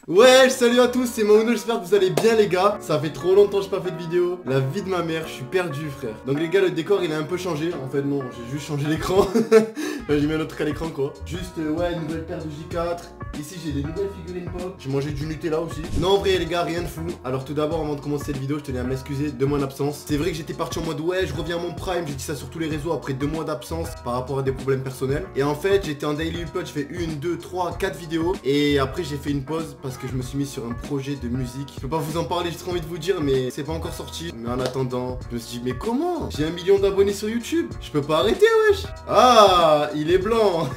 Ouais, salut à tous, c'est Mauno, j'espère que vous allez bien les gars. Ça fait trop longtemps que j'ai pas fait de vidéo. La vie de ma mère, je suis perdu frère. Donc les gars, le décor il a un peu changé. En fait non, j'ai juste changé l'écran. J'ai mis un autre truc à l'écran quoi. Juste ouais, une nouvelle paire de J4. Ici j'ai des nouvelles figurines pop. J'ai mangé du Nutella aussi. Non en vrai les gars, rien de fou. Alors tout d'abord avant de commencer cette vidéo, je tenais à m'excuser de mon absence. C'est vrai que j'étais parti en mode ouais, je reviens à mon prime. J'ai dit ça sur tous les réseaux après 2 mois d'absence par rapport à des problèmes personnels. Et en fait j'étais en daily upload, je fais 1, 2, 3, 4 vidéos. Et après j'ai fait une pause parce que je me suis mis sur un projet de musique. Je peux pas vous en parler, j'ai trop envie de vous dire, mais c'est pas encore sorti. Mais en attendant, je me suis dit mais comment? J'ai 1 million d'abonnés sur YouTube. Je peux pas arrêter wesh. Ah, il est blanc.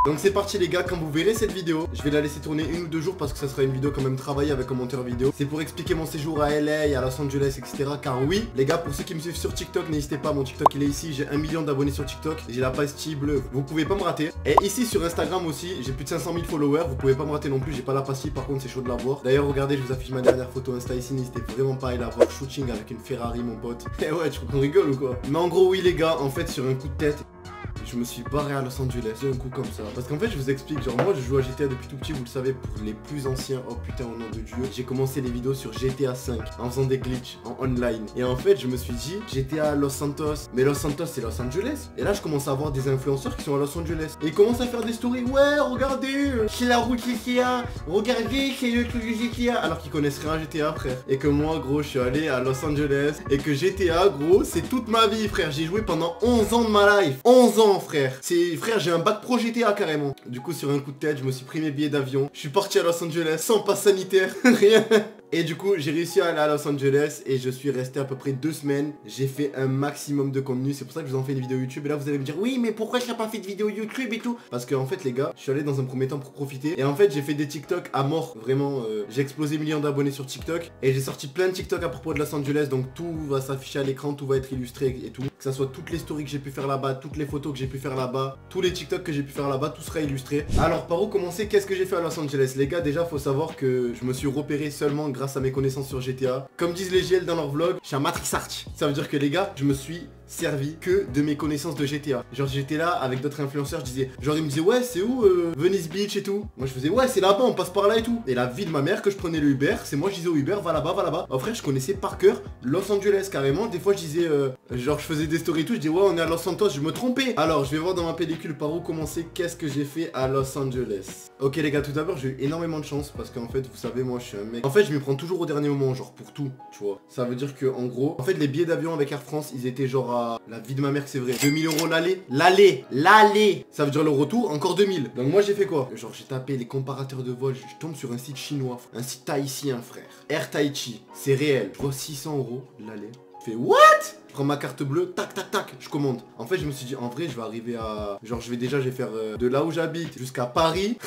Donc c'est parti les gars, quand vous verrez cette vidéo, je vais la laisser tourner 1 ou 2 jours parce que ça sera une vidéo quand même travaillée avec un monteur vidéo. C'est pour expliquer mon séjour à LA, à Los Angeles, etc. Car oui, les gars, pour ceux qui me suivent sur TikTok, n'hésitez pas, mon TikTok il est ici, j'ai 1 million d'abonnés sur TikTok, j'ai la pastille bleue, vous pouvez pas me rater. Et ici sur Instagram aussi, j'ai plus de 500 000 followers, vous pouvez pas me rater non plus, j'ai pas la pastille, par contre c'est chaud de la voir. D'ailleurs regardez, je vous affiche ma dernière photo Insta ici, n'hésitez vraiment pas à aller la voir, shooting avec une Ferrari mon pote. Eh ouais, tu crois qu'on rigole ou quoi? Mais en gros oui les gars, en fait sur un coup de tête, je me suis barré à Los Angeles d'un coup comme ça. Parce qu'en fait je vous explique, genre moi je joue à GTA depuis tout petit, vous le savez, pour les plus anciens, oh putain au nom de Dieu. J'ai commencé les vidéos sur GTA 5 en faisant des glitches en online. Et en fait je me suis dit, GTA Los Santos, mais Los Santos c'est Los Angeles. Et là je commence à voir des influenceurs qui sont à Los Angeles. Et ils commencent à faire des stories, ouais regardez, c'est la route GTA, regardez c'est le truc de GTA. Alors qu'ils connaissent rien à GTA frère. Et que moi gros je suis allé à Los Angeles. Et que GTA gros c'est toute ma vie frère. J'ai joué pendant 11 ans de ma life. 11 ans frère. C'est frère, j'ai un bac pro GTA carrément. Du coup sur un coup de tête, je me suis pris mes billets d'avion. Je suis parti à Los Angeles sans passe sanitaire, rien. Et du coup, j'ai réussi à aller à Los Angeles et je suis resté à peu près 2 semaines. J'ai fait un maximum de contenu. C'est pour ça que je vous en fais une vidéo YouTube. Et là, vous allez me dire, oui, mais pourquoi tu n'as pas fait de vidéo YouTube et tout? Parce que en fait, les gars, je suis allé dans un premier temps pour profiter. Et en fait, j'ai fait des TikTok à mort. Vraiment, j'ai explosé 1 million d'abonnés sur TikTok. Et j'ai sorti plein de TikTok à propos de Los Angeles. Donc tout va s'afficher à l'écran, tout va être illustré et tout. Que ça soit toutes les stories que j'ai pu faire là-bas, toutes les photos que j'ai pu faire là-bas, tous les TikTok que j'ai pu faire là-bas, tout sera illustré. Alors, par où commencer? Qu'est-ce que j'ai fait à Los Angeles? Les gars, déjà, faut savoir que je me suis repéré seulement grâce à mes connaissances sur GTA. Comme disent les GL dans leur vlog, je suis un Matrix Arch. Ça veut dire que les gars, je me suis servi que de mes connaissances de GTA. Genre j'étais là avec d'autres influenceurs, je disais, genre ils me disaient ouais c'est où Venice Beach et tout. Moi je faisais ouais c'est là-bas, on passe par là et tout. Et la vie de ma mère que je prenais le Uber, c'est moi je disais au Uber va là-bas, va là-bas. Oh frère je connaissais par cœur Los Angeles carrément. Des fois je disais genre je faisais des stories et tout, je disais ouais on est à Los Santos, je me trompais. Alors je vais voir dans ma pellicule par où commencer, qu'est-ce que j'ai fait à Los Angeles. Ok les gars, tout d'abord j'ai eu énormément de chance parce qu'en fait vous savez moi je suis un mec. En fait je m'y prends toujours au dernier moment, genre pour tout, tu vois. Ça veut dire que en gros, en fait les billets d'avion avec Air France ils étaient genre à la vie de ma mère que c'est vrai, 2000 € l'aller, ça veut dire le retour, encore 2000. Donc moi j'ai fait quoi? Genre j'ai tapé les comparateurs de vol, je tombe sur un site chinois, un site tahitien frère, Air Tahiti, c'est réel, je vois 600 € l'aller. Je fais what? Je prends ma carte bleue, tac tac tac, je commande. En fait je me suis dit en vrai je vais arriver à... Genre je vais faire de là où j'habite jusqu'à Paris.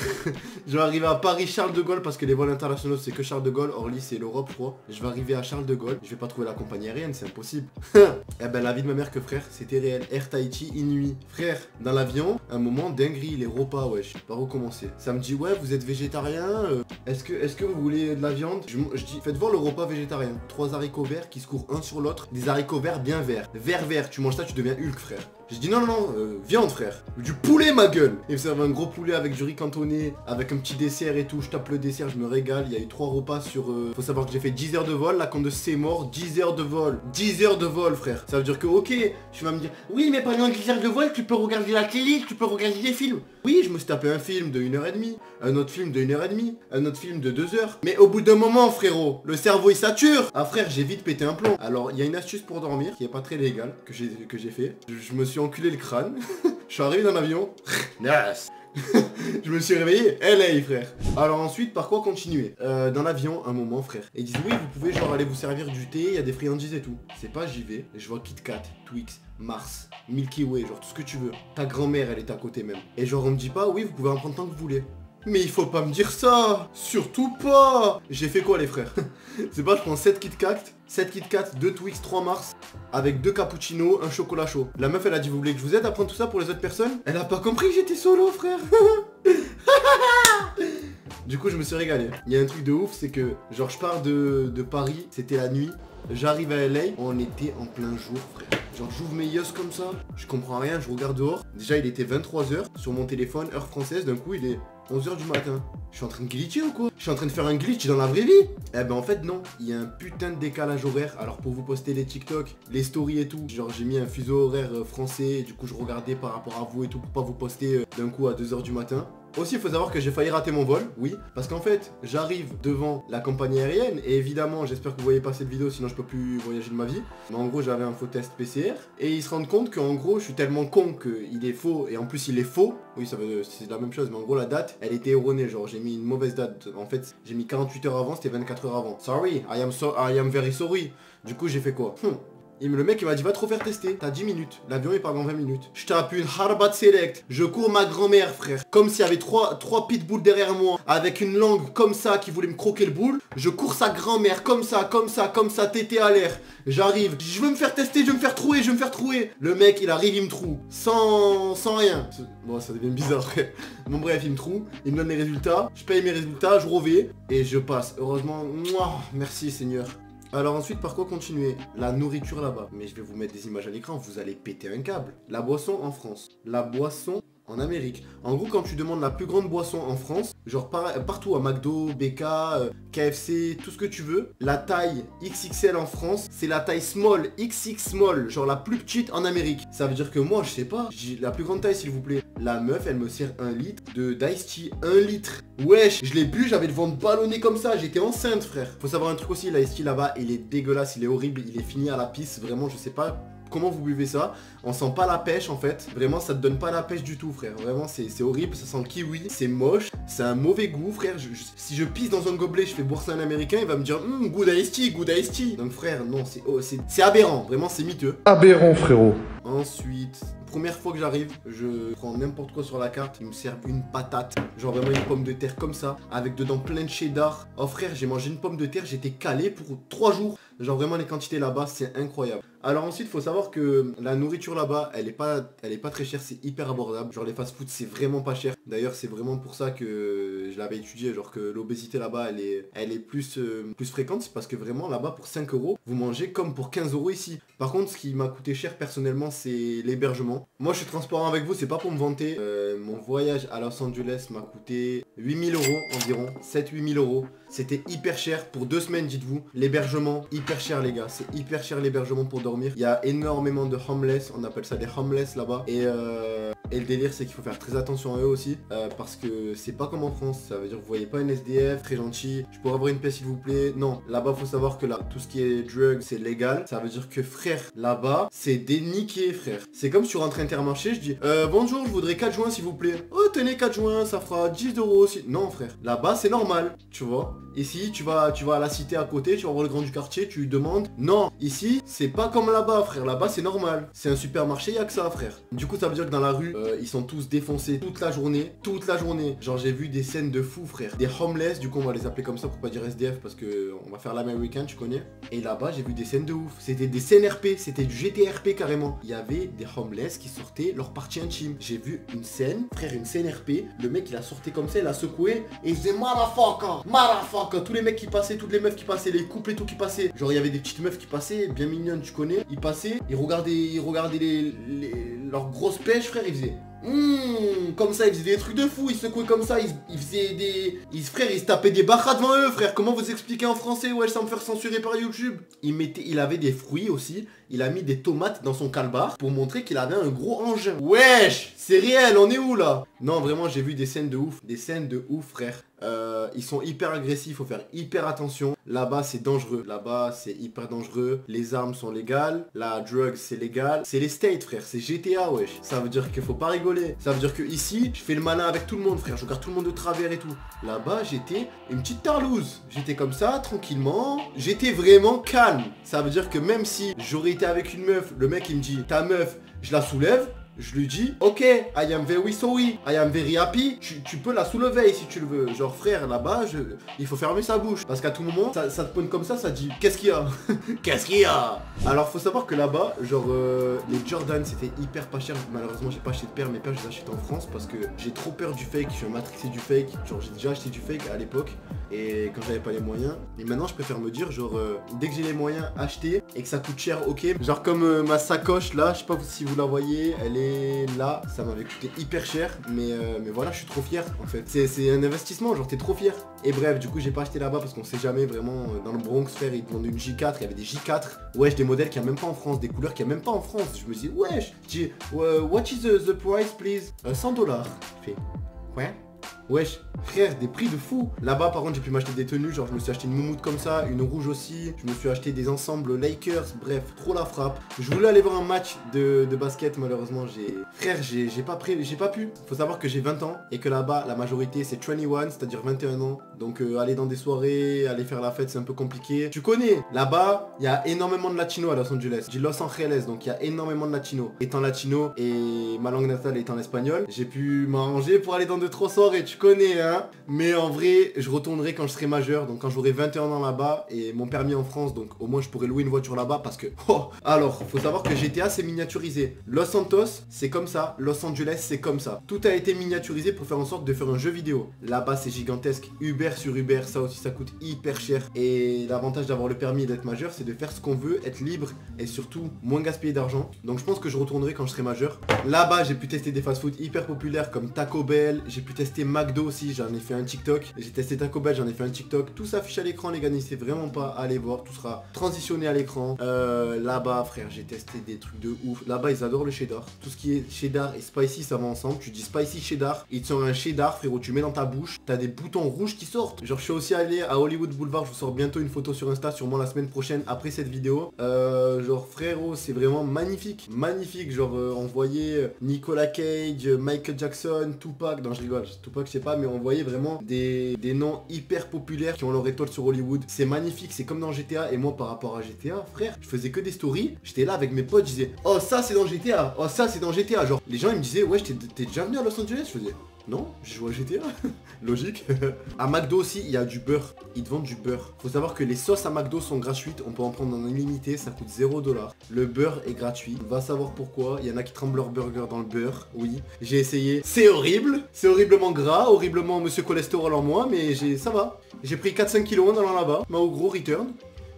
Je vais arriver à Paris Charles de Gaulle parce que les vols internationaux c'est que Charles de Gaulle. Orly c'est l'Europe je crois. Je vais arriver à Charles de Gaulle, je vais pas trouver la compagnie aérienne, c'est impossible. Eh ben la vie de ma mère que frère, c'était réel. Air Tahiti Inouï. Frère, dans l'avion, un moment dinguerie, les repas wesh. Par où commencer? Ça me dit ouais vous êtes végétarien, est-ce que vous voulez de la viande? Je dis faites voir le repas végétarien. 3 haricots verts qui se courent un sur l'autre, des haricots verts bien vert, vert, tu manges ça, tu deviens Hulk frère. J'ai dit non, viande frère, du poulet ma gueule. Et vous savez un gros poulet avec du riz cantonné, avec un petit dessert et tout, je tape le dessert, je me régale. Il y a eu 3 repas sur... Faut savoir que j'ai fait 10 heures de vol, là quand de c'est mort, 10 heures de vol. 10 heures de vol frère. Ça veut dire que ok, tu vas me dire, oui mais pendant 10 heures de vol, tu peux regarder la télé, tu peux regarder des films. Oui, je me suis tapé un film de 1h30, un autre film de 1h30, un autre film de 2 heures. Mais au bout d'un moment frérot, le cerveau il sature. Ah frère, j'ai vite pété un plomb. Alors il y a une astuce pour dormir qui est pas très légale, que j'ai fait. Je me suis enculé le crâne. Je suis arrivé dans l'avion. Yes. Je me suis réveillé, LA frère. Alors ensuite par quoi continuer? Dans l'avion un moment frère. Et ils disent oui vous pouvez genre aller vous servir du thé, il y a des friandises et tout. C'est pas j'y vais, je vois Kit Kat, Twix, Mars, Milky Way, genre tout ce que tu veux. Ta grand-mère elle est à côté même. Et genre on me dit pas oui vous pouvez en prendre tant que vous voulez. Mais il faut pas me dire ça. Surtout pas. J'ai fait quoi les frères? C'est pas je prends 7 Kit Kat, 2 Twix, 3 Mars, avec 2 cappuccinos, un chocolat chaud. La meuf elle a dit vous voulez que je vous aide à prendre tout ça pour les autres personnes? Elle a pas compris que j'étais solo frère. Du coup je me suis régalé. Il y a un truc de ouf, c'est que genre je pars de Paris, c'était la nuit. J'arrive à LA, on était en plein jour frère. Genre j'ouvre mes yeux comme ça, je comprends rien, je regarde dehors. Déjà il était 23 h sur mon téléphone, heure française, d'un coup il est 11h du matin. Je suis en train de glitcher ou quoi? Je suis en train de faire un glitch dans la vraie vie? Eh ben en fait non, il y a un putain de décalage horaire. Alors pour vous poster les TikTok, les stories et tout, genre j'ai mis un fuseau horaire français, et du coup je regardais par rapport à vous et tout pour pas vous poster d'un coup à 2h du matin. Aussi, il faut savoir que j'ai failli rater mon vol, oui, parce qu'en fait, j'arrive devant la compagnie aérienne, et évidemment, j'espère que vous voyez pas cette vidéo, sinon je peux plus voyager de ma vie. Mais en gros, j'avais un faux test PCR, et ils se rendent compte qu'en gros, je suis tellement con qu'il est faux, et en plus, il est faux. Oui, c'est la même chose, mais en gros, la date, elle était erronée, genre, j'ai mis une mauvaise date. En fait, j'ai mis 48 heures avant, c'était 24 heures avant. Sorry, I am very sorry. Du coup, j'ai fait quoi? Le mec il m'a dit va te refaire tester, t'as 10 minutes, l'avion il part dans 20 minutes. Je tape une Harbat Select, je cours ma grand-mère frère, comme s'il y avait trois pitbulls derrière moi, avec une langue comme ça qui voulait me croquer le boule. Je cours sa grand-mère comme ça, tété à l'air. J'arrive, je veux me faire tester, je veux me faire trouer. Le mec il arrive, il me troue, sans rien. Bon ça devient bizarre frère. Bon bref il me troue, il me donne les résultats, je paye mes résultats, je revais et je passe. Heureusement, mouah, merci Seigneur. Alors ensuite, par quoi continuer? La nourriture là-bas. Mais je vais vous mettre des images à l'écran, vous allez péter un câble. La boisson en France. La boisson en Amérique. En gros, quand tu demandes la plus grande boisson en France, genre partout à McDo, BK, KFC, tout ce que tu veux, la taille XXL en France, c'est la taille small, XX small, genre la plus petite en Amérique. Ça veut dire que moi, je sais pas, j'ai la plus grande taille s'il vous plaît. La meuf, elle me sert 1 litre d'Ice Tea, 1 litre. Wesh, je l'ai bu, j'avais le ventre ballonné comme ça, j'étais enceinte frère. Faut savoir un truc aussi, l'Ice Tea là-bas, il est dégueulasse, il est horrible, il est fini à la pisse, vraiment, je sais pas comment vous buvez ça. On sent pas la pêche en fait. Vraiment ça te donne pas la pêche du tout frère. Vraiment c'est horrible. Ça sent le kiwi. C'est moche. C'est un mauvais goût frère. Si je pisse dans un gobelet, je fais boire ça à un américain, il va me dire good iced tea. Donc frère non c'est aberrant. Vraiment c'est miteux. Aberrant frérot. Ensuite, première fois que j'arrive, je prends n'importe quoi sur la carte, ils me servent une patate, genre vraiment une pomme de terre comme ça, avec dedans plein de cheddar. Oh frère, j'ai mangé une pomme de terre, j'étais calé pour 3 jours. Genre vraiment les quantités là-bas, c'est incroyable. Alors ensuite, faut savoir que la nourriture là-bas, elle est pas très chère, c'est hyper abordable. Genre les fast-food, c'est vraiment pas cher. D'ailleurs, c'est vraiment pour ça que je l'avais étudié, genre que l'obésité là-bas, elle est plus fréquente, c'est parce que vraiment là-bas pour 5 €, vous mangez comme pour 15 € ici. Par contre, ce qui m'a coûté cher personnellement, c'est l'hébergement. Moi, je suis transparent avec vous, c'est pas pour me vanter. Mon voyage à Los Angeles m'a coûté 8 000 € environ, 7-8 000 €. C'était hyper cher pour 2 semaines, dites-vous. L'hébergement, hyper cher les gars. C'est hyper cher l'hébergement pour dormir. Il y a énormément de homeless, on appelle ça des homeless là-bas. Et le délire, c'est qu'il faut faire très attention à eux aussi. Parce que c'est pas comme en France. Ça veut dire que vous voyez pas une SDF, très gentil. Je pourrais avoir une paix s'il vous plaît. Non, là-bas, faut savoir que là, tout ce qui est drug, c'est légal. Ça veut dire que frère, là-bas, c'est déniqué frère. C'est comme sur un train Intermarché, je dis bonjour, je voudrais 4 joints s'il vous plaît. Oh, tenez 4 joints, ça fera 10 € aussi. Non frère, là-bas, c'est normal, tu vois. Ici, tu vas à la cité à côté, tu vas voir le grand du quartier, tu lui demandes. Non, ici, c'est pas comme là-bas, frère. Là-bas, c'est normal. C'est un supermarché, y a que ça, frère. Du coup, ça veut dire que dans la rue, ils sont tous défoncés toute la journée. Genre, j'ai vu des scènes de fous, frère. Des homeless, du coup, on va les appeler comme ça pour pas dire SDF parce que on va faire l'américain, tu connais. Et là-bas, j'ai vu des scènes de ouf. C'était des scènes RP, c'était du GTRP carrément. Il y avait des homeless qui sortaient leur partie intime. J'ai vu une scène, frère, une scène RP. Le mec, il a sorti comme ça, il a secoué et il faisait motherfucker. Tous les mecs qui passaient, toutes les meufs qui passaient, les couples et tout qui passaient. Genre il y avait des petites meufs qui passaient, bien mignonnes, tu connais. Ils passaient, ils regardaient leurs grosses pêches, frère, ils faisaient comme ça, ils faisaient des trucs de fou, ils secouaient comme ça, ils faisaient frère, ils se tapaient des barras devant eux, frère. Comment vous expliquer en français, ouais, sans me faire censurer par YouTube. Il avait des fruits aussi, il a mis des tomates dans son calbar pour montrer qu'il avait un gros engin. Wesh, c'est réel, on est où là? Non, vraiment, j'ai vu des scènes de ouf, frère. Ils sont hyper agressifs, faut faire hyper attention. Là-bas, c'est dangereux. Là-bas, c'est hyper dangereux. Les armes sont légales. La drogue, c'est légal. C'est les States, frère. C'est GTA, wesh. Ça veut dire qu'il faut pas rigoler. Ça veut dire que ici, je fais le malin avec tout le monde, frère. Je regarde tout le monde de travers et tout. Là-bas, j'étais une petite tarlouse. J'étais comme ça, tranquillement. J'étais vraiment calme. Ça veut dire que même si j'aurais été avec une meuf, le mec, il me dit, ta meuf, je la soulève. Je lui dis, ok, I am very sorry, I am very happy, tu peux la soulever si tu le veux. Genre frère, là-bas, il faut fermer sa bouche. Parce qu'à tout moment, ça te pointe comme ça dit, qu'est-ce qu'il y a? Qu'est-ce qu'il y a? Alors faut savoir que là-bas, genre les Jordan, c'était hyper pas cher. Malheureusement, j'ai pas acheté de paires, mes paires, je les achète en France parce que j'ai trop peur du fake. Je suis un matrixé du fake. Genre j'ai déjà acheté du fake à l'époque. et quand j'avais pas les moyens. Et maintenant je préfère me dire genre dès que j'ai les moyens acheter et que ça coûte cher, ok. Genre comme ma sacoche là, je sais pas si vous la voyez, elle est là, ça m'avait coûté hyper cher, mais voilà, je suis trop fier en fait. C'est un investissement, genre t'es trop fier. Et bref, du coup j'ai pas acheté là-bas parce qu'on sait jamais vraiment, dans le Bronx frère, ils te vendent une J4, il y avait des J4, wesh, des modèles qu'il y a même pas en France, des couleurs qu'il y a même pas en France. Je me dis wesh, je dis what is the price please? 100 $. Je fais ouais. Wesh, frère, des prix de fou. Là-bas, par contre, j'ai pu m'acheter des tenues. Genre, je me suis acheté une moumoute comme ça, une rouge aussi. Je me suis acheté des ensembles Lakers. Bref, trop la frappe. Je voulais aller voir un match de basket. Malheureusement, frère, j'ai pas pu. Faut savoir que j'ai 20 ans et que là-bas, la majorité, c'est 21, c'est-à-dire 21 ans. Donc, aller dans des soirées, aller faire la fête, c'est un peu compliqué. Tu connais, là-bas, il y a énormément de latinos à Los Angeles. Je dis Los Angeles, donc il y a énormément de latinos. Étant latino et ma langue natale étant l'espagnol, j'ai pu m'arranger pour aller dans 2-3 soirées. Tu connais, hein. Mais en vrai, je retournerai quand je serai majeur, donc quand j'aurai 21 ans là-bas et mon permis en France, donc au moins je pourrai louer une voiture là-bas parce que... Oh, alors, faut savoir que GTA c'est miniaturisé. Los Santos, c'est comme ça. Los Angeles, c'est comme ça. Tout a été miniaturisé pour faire en sorte de faire un jeu vidéo. Là-bas, c'est gigantesque. Uber sur Uber, ça aussi, ça coûte hyper cher. Et l'avantage d'avoir le permis et d'être majeur, c'est de faire ce qu'on veut, être libre et surtout moins gaspiller d'argent. Donc je pense que je retournerai quand je serai majeur. Là-bas, j'ai pu tester des fast-food hyper populaires comme Taco Bell. J'ai pu tester McDo aussi, j'en ai fait un TikTok. J'ai testé Taco Bell, j'en ai fait un TikTok. Tout s'affiche à l'écran, les gars, n'hésitez vraiment pas à aller voir. Tout sera transitionné à l'écran. Là-bas, frère, j'ai testé des trucs de ouf. Là-bas, ils adorent le cheddar. Tout ce qui est cheddar et spicy, ça va ensemble. Tu dis spicy cheddar, ils te sortent un cheddar, frérot, tu mets dans ta bouche. T'as des boutons rouges qui sortent. Genre, je suis aussi allé à Hollywood Boulevard. Je vous sors bientôt une photo sur Insta, sûrement la semaine prochaine après cette vidéo. Genre, frérot, c'est vraiment magnifique. Magnifique. Genre, on voyait Nicolas Cage, Michael Jackson, Tupac. Non, je rigole. Tupac, je sais pas, mais on voyait vraiment des noms hyper populaires qui ont leur étoile sur Hollywood. C'est magnifique, c'est comme dans GTA. Et moi, par rapport à GTA, frère, je faisais que des stories. J'étais là avec mes potes, je disais oh ça c'est dans GTA, oh ça c'est dans GTA. Genre les gens ils me disaient ouais t'es déjà venu à Los Angeles. Je faisais non, j'ai joué à GTA. Logique. À McDo aussi, il y a du beurre. Ils te vendent du beurre. Faut savoir que les sauces à McDo sont gratuites. On peut en prendre en illimité. Ça coûte 0 $. Le beurre est gratuit. Va savoir pourquoi. Il y en a qui tremblent leur burger dans le beurre. Oui, j'ai essayé. C'est horrible. C'est horriblement gras. Horriblement monsieur cholestérol en moi. Mais ça va. J'ai pris 4-5 kilos en allant là-bas. Ma gros return.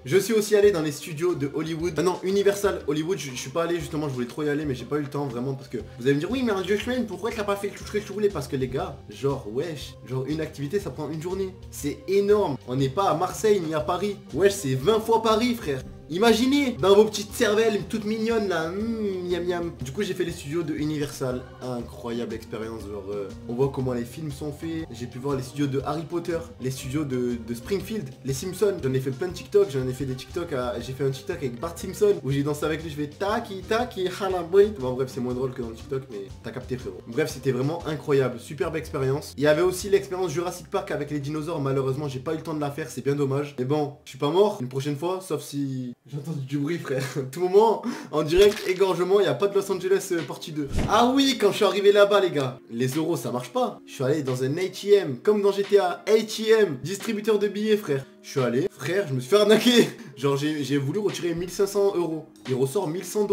Je suis aussi allé dans les studios de Hollywood. Ah non, Universal Hollywood, je suis pas allé justement, je voulais trop y aller, mais j'ai pas eu le temps vraiment parce que vous allez me dire oui mais un Joshman, pourquoi tu n'as pas fait tout ce que tu voulais? Parce que les gars, genre wesh, genre une activité ça prend une journée. C'est énorme. On n'est pas à Marseille ni à Paris. Wesh, c'est 20 fois Paris, frère. Imaginez dans vos petites cervelles toutes mignonnes là, miam miam. Du coup j'ai fait les studios de Universal, incroyable expérience, genre on voit comment les films sont faits. J'ai pu voir les studios de Harry Potter, les studios de Springfield, les Simpsons. J'en ai fait plein de TikTok, j'en ai fait des TikTok, j'ai fait un TikTok avec Bart Simpson où j'ai dansé avec lui, je fais taki taki halaboy. Bon bref c'est moins drôle que dans le TikTok mais t'as capté frérot. Bref c'était vraiment incroyable, superbe expérience. Il y avait aussi l'expérience Jurassic Park avec les dinosaures, malheureusement j'ai pas eu le temps de la faire, c'est bien dommage. Mais bon, je suis pas mort, une prochaine fois, sauf si... J'ai entendu du bruit frère, tout moment, en direct, égorgement, il n'y a pas de Los Angeles partie 2. Ah oui, quand je suis arrivé là-bas les gars, les euros ça marche pas. Je suis allé dans un ATM, comme dans GTA, ATM, distributeur de billets frère. Je suis allé, frère, je me suis fait arnaquer. Genre j'ai voulu retirer 1500 €. Il ressort 1100 $.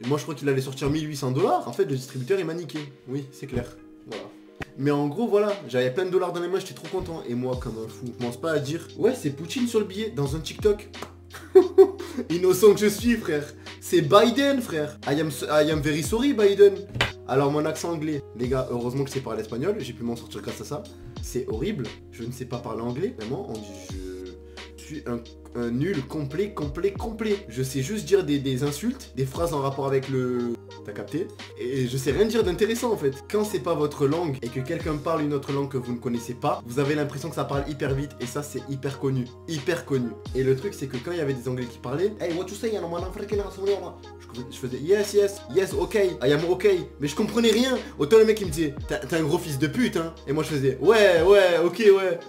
Et moi je crois qu'il allait sortir 1800 $. En fait le distributeur il m'a niqué. Oui, c'est clair. Voilà. Mais en gros voilà, j'avais plein de dollars dans les mains, j'étais trop content. Et moi comme un fou, je commence pas à dire ouais c'est Poutine sur le billet dans un TikTok. Innocent que je suis frère. C'est Biden frère. I am very sorry Biden. Alors mon accent anglais, les gars, heureusement que c'est par l'espagnol, j'ai pu m'en sortir grâce à ça. C'est horrible, je ne sais pas parler anglais. Vraiment, on dit je suis un nul complet. Je sais juste dire des insultes, des phrases en rapport avec le... T'as capté? Et je sais rien dire d'intéressant en fait. Quand c'est pas votre langue et que quelqu'un parle une autre langue que vous ne connaissez pas, vous avez l'impression que ça parle hyper vite et ça c'est hyper connu. Hyper connu. Et le truc c'est que quand il y avait des anglais qui parlaient, hey what you say, je faisais yes, ok, I am ok. Mais je comprenais rien. Autant le mec il me disait, t'es un gros fils de pute hein. Et moi je faisais, ouais, ok, ouais.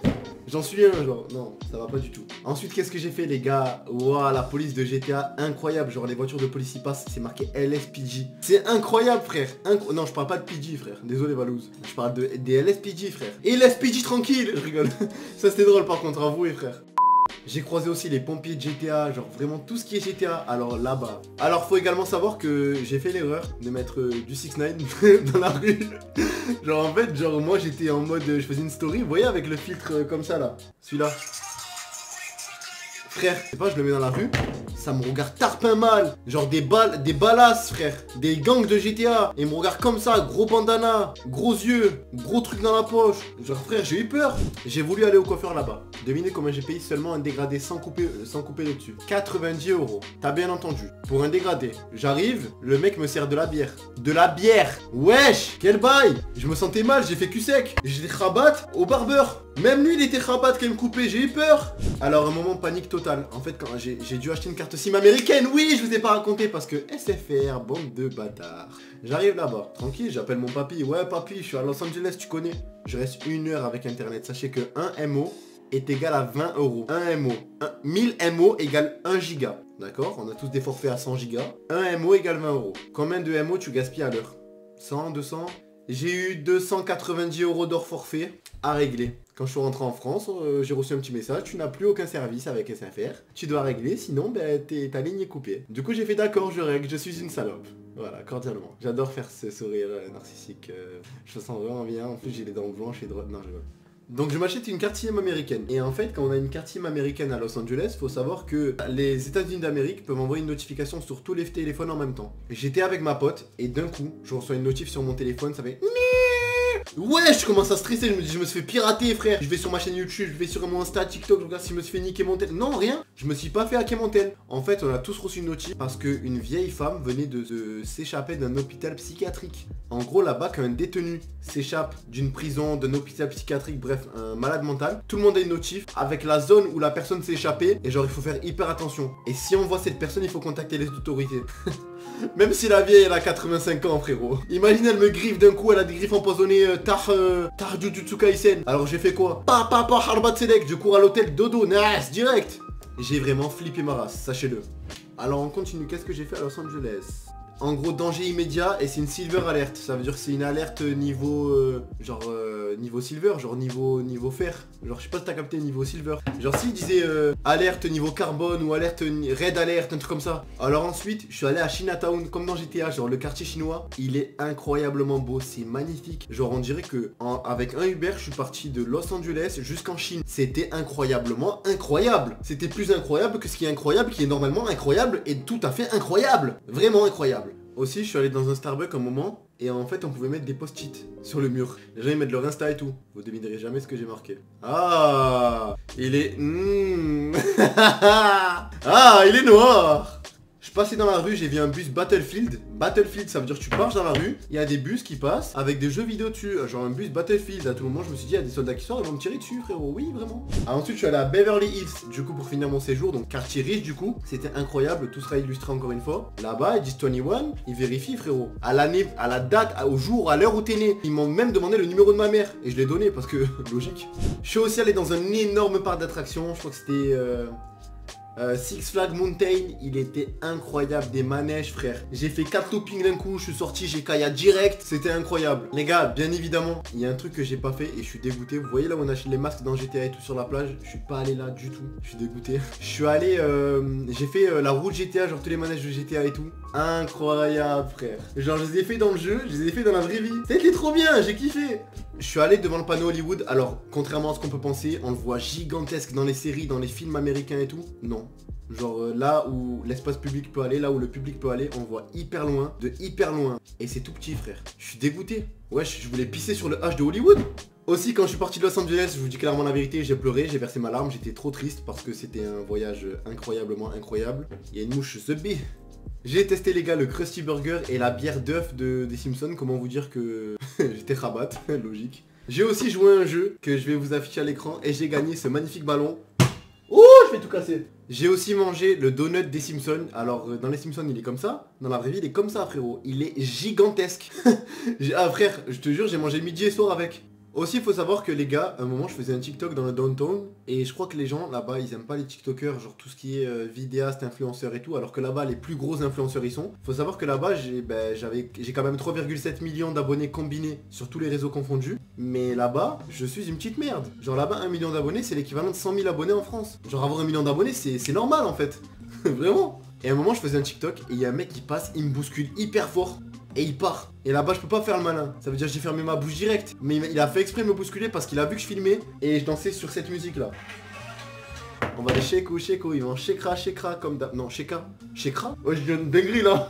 J'en suis un, genre, non, ça va pas du tout. Ensuite, qu'est-ce que j'ai fait, les gars? Waouh, la police de GTA, incroyable. Genre, les voitures de police y passent, c'est marqué LSPD. C'est incroyable, frère. Non, je parle pas de PG, frère. Désolé, Valouz. Je parle des LSPD, frère. Et LSPD tranquille, je rigole. Ça, c'était drôle, par contre, avouez, frère. J'ai croisé aussi les pompiers de GTA, genre vraiment tout ce qui est GTA, alors là-bas. Alors faut également savoir que j'ai fait l'erreur de mettre du 6ix9ine dans la rue. Genre en fait, genre moi j'étais en mode, je faisais une story, vous voyez avec le filtre comme ça là, celui-là. Frère, je sais pas, je le mets dans la rue, ça me regarde tarpin mal. Genre des balasses, frère. Des gangs de GTA. Et ils me regardent comme ça, gros bandana, gros yeux, gros truc dans la poche. Genre frère, j'ai eu peur. J'ai voulu aller au coiffeur là-bas. Devinez combien j'ai payé seulement un dégradé sans couper le dessus. 90 €. T'as bien entendu. Pour un dégradé. J'arrive, le mec me sert de la bière. De la bière. Wesh, quel bail. Je me sentais mal, j'ai fait cul sec. J'étais rabat au barbeur. Même lui il était rabat quand il me coupait, j'ai eu peur. Alors un moment panique totale. En fait quand j'ai dû acheter une carte SIM américaine. Oui, je vous ai pas raconté parce que SFR, bande de bâtards. J'arrive là-bas, tranquille, j'appelle mon papy. Ouais papy, je suis à Los Angeles, tu connais. Je reste 1 heure avec internet. Sachez que 1 MO est égal à 20 €. 1 MO. 1000 MO égale 1 giga. D'accord? On a tous des forfaits à 100 gigas. 1 MO égale 20 €. Combien de MO tu gaspilles à l'heure? 100, 200? J'ai eu 290 € d'or forfait à régler. Quand je suis rentré en France, j'ai reçu un petit message, tu n'as plus aucun service avec SFR, tu dois régler, sinon ben, ta ligne est coupée. Du coup j'ai fait d'accord, je règle, je suis une salope. Voilà, cordialement. J'adore faire ce sourire narcissique, je me sens vraiment bien, en plus j'ai les dents blanches et droites, non je vois. Donc je m'achète une carte SIM américaine. Et en fait, quand on a une carte SIM américaine à Los Angeles, faut savoir que les États-Unis d'Amérique peuvent envoyer une notification sur tous les téléphones en même temps. J'étais avec ma pote et d'un coup, je reçois une notif sur mon téléphone, ça fait... Ouais, je commence à stresser, je me dis je me suis fait pirater frère. Je vais sur ma chaîne YouTube, je vais sur mon Insta, TikTok, je regarde si je me suis fait niquer mon tel. Non, rien, je me suis pas fait hacker mon tel. En fait, on a tous reçu une notif parce qu'une vieille femme venait de s'échapper d'un hôpital psychiatrique. En gros, là-bas, quand un détenu s'échappe d'une prison, d'un hôpital psychiatrique, bref, un malade mental, tout le monde a une notif avec la zone où la personne s'est échappée et genre il faut faire hyper attention. Et si on voit cette personne, il faut contacter les autorités. Même si la vieille elle a 85 ans frérot. Imagine elle me griffe d'un coup, elle a des griffes empoisonnées tar Jujutsu Kaisen. Alors j'ai fait quoi? Harbat Sedek, je cours à l'hôtel dodo, nice, direct. J'ai vraiment flippé ma race, sachez-le. Alors on continue, qu'est-ce que j'ai fait à Los Angeles? En gros danger immédiat et c'est une silver alert. Ça veut dire que c'est une alerte niveau niveau silver, genre niveau fer. Genre je sais pas si t'as capté niveau silver. Genre s'il disait alerte niveau carbone ou alerte red alert, un truc comme ça. Alors ensuite je suis allé à Chinatown comme dans GTA, genre le quartier chinois. Il est incroyablement beau, c'est magnifique. Genre on dirait que avec un Uber je suis parti de Los Angeles jusqu'en Chine. C'était incroyablement incroyable. C'était plus incroyable que ce qui est incroyable, qui est normalement incroyable et tout à fait incroyable. Vraiment incroyable. Aussi, je suis allé dans un Starbucks un moment et en fait, on pouvait mettre des post-it sur le mur. Les gens ils mettent leur Insta et tout. Vous devinerez jamais ce que j'ai marqué. Ah, il est... Ah, il est noir. Je passais dans la rue, j'ai vu un bus Battlefield. Battlefield, ça veut dire que tu marches dans la rue, il y a des bus qui passent avec des jeux vidéo dessus. Genre un bus Battlefield, à tout moment je me suis dit, il y a des soldats qui sortent, ils vont me tirer dessus frérot, oui vraiment. Ensuite je suis allé à Beverly Hills, du coup pour finir mon séjour, donc quartier riche du coup. C'était incroyable, tout sera illustré encore une fois. Là-bas, ils disent 21, ils vérifient frérot. À l'année, à la date, au jour, à l'heure où t'es né. Ils m'ont même demandé le numéro de ma mère. Et je l'ai donné parce que, logique. Je suis aussi allé dans un énorme parc d'attractions, je crois que c'était... Six Flags Mountain, il était incroyable, des manèges frère. J'ai fait 4 loopings d'un coup, je suis sorti, j'ai kayak direct, c'était incroyable. Les gars, bien évidemment, il y a un truc que j'ai pas fait et je suis dégoûté. Vous voyez là où on achète les masques dans GTA et tout sur la plage, je suis pas allé là du tout, je suis dégoûté. Je suis allé, j'ai fait la route GTA, genre tous les manèges de GTA et tout. Incroyable frère. Genre je les ai fait dans le jeu, je les ai fait dans la vraie vie. C'était trop bien, j'ai kiffé. Je suis allé devant le panneau Hollywood, alors contrairement à ce qu'on peut penser, on le voit gigantesque dans les séries, dans les films américains et tout. Non. Genre là où l'espace public peut aller, là où le public peut aller, on voit hyper loin, de hyper loin. Et c'est tout petit frère. Je suis dégoûté. Wesh, je voulais pisser sur le H de Hollywood. Aussi quand je suis parti de Los Angeles, je vous dis clairement la vérité, j'ai pleuré, j'ai versé ma larme, j'étais trop triste parce que c'était un voyage incroyablement incroyable. Il y a une mouche The Bee. J'ai testé les gars le Krusty Burger et la bière d'œuf des Simpsons, comment vous dire que j'étais rabat, logique. J'ai aussi joué à un jeu que je vais vous afficher à l'écran et j'ai gagné ce magnifique ballon. Oh, je vais tout casser. J'ai aussi mangé le donut des Simpsons. Alors dans les Simpsons il est comme ça, dans la vraie vie il est comme ça frérot. Il est gigantesque. Ah frère, je te jure j'ai mangé midi et soir avec. Aussi il faut savoir que les gars, à un moment je faisais un TikTok dans le downtown et je crois que les gens là-bas ils aiment pas les TikTokers, genre tout ce qui est vidéaste, influenceurs et tout, alors que là-bas les plus gros influenceurs ils sont. Faut savoir que là-bas j'ai quand même 3,7 millions d'abonnés combinés sur tous les réseaux confondus. Mais là-bas, je suis une petite merde. Genre là-bas, 1 million d'abonnés, c'est l'équivalent de 100 000 abonnés en France. Genre avoir 1 million d'abonnés, c'est normal en fait. Vraiment. Et à un moment, je faisais un TikTok et il y a un mec qui passe, il me bouscule hyper fort. Et il part. Et là-bas, je peux pas faire le malin. Ça veut dire que j'ai fermé ma bouche direct. Mais il a fait exprès de me bousculer parce qu'il a vu que je filmais. Et je dansais sur cette musique-là. On va aller sheko, sheko. Ils vont shekra, shekra comme d'hab. Non, sheka. Shekra. Oh, je dis une dinguerie là.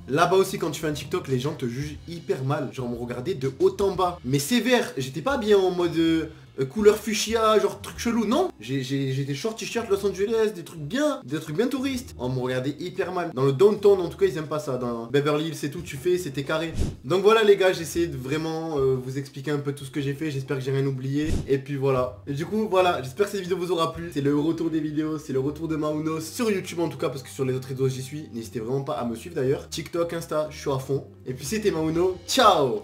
Là-bas aussi, quand tu fais un TikTok, les gens te jugent hyper mal. Genre, me regardaient de haut en bas. Mais sévère. J'étais pas bien en mode couleur fuchsia, genre truc chelou. Non. J'étais short t-shirt Los Angeles, des trucs bien touristes. On me regardait hyper mal. Dans le downtown, en tout cas, ils aiment pas ça. Dans Beverly Hills, c'est tout, tu fais, c'était carré. Donc voilà, les gars, j'ai essayé de vraiment vous expliquer un peu tout ce que j'ai fait. J'espère que j'ai rien oublié. Et puis voilà. Et du coup, voilà, j'espère que cette vidéo vous aura plu. C'est le retour des vidéos, c'est le retour de Mauno sur YouTube en tout cas, parce que sur les autres réseaux, j'y suis. N'hésitez vraiment pas à me suivre d'ailleurs. TikTok, Insta, je suis à fond. Et puis c'était Mauno. Ciao!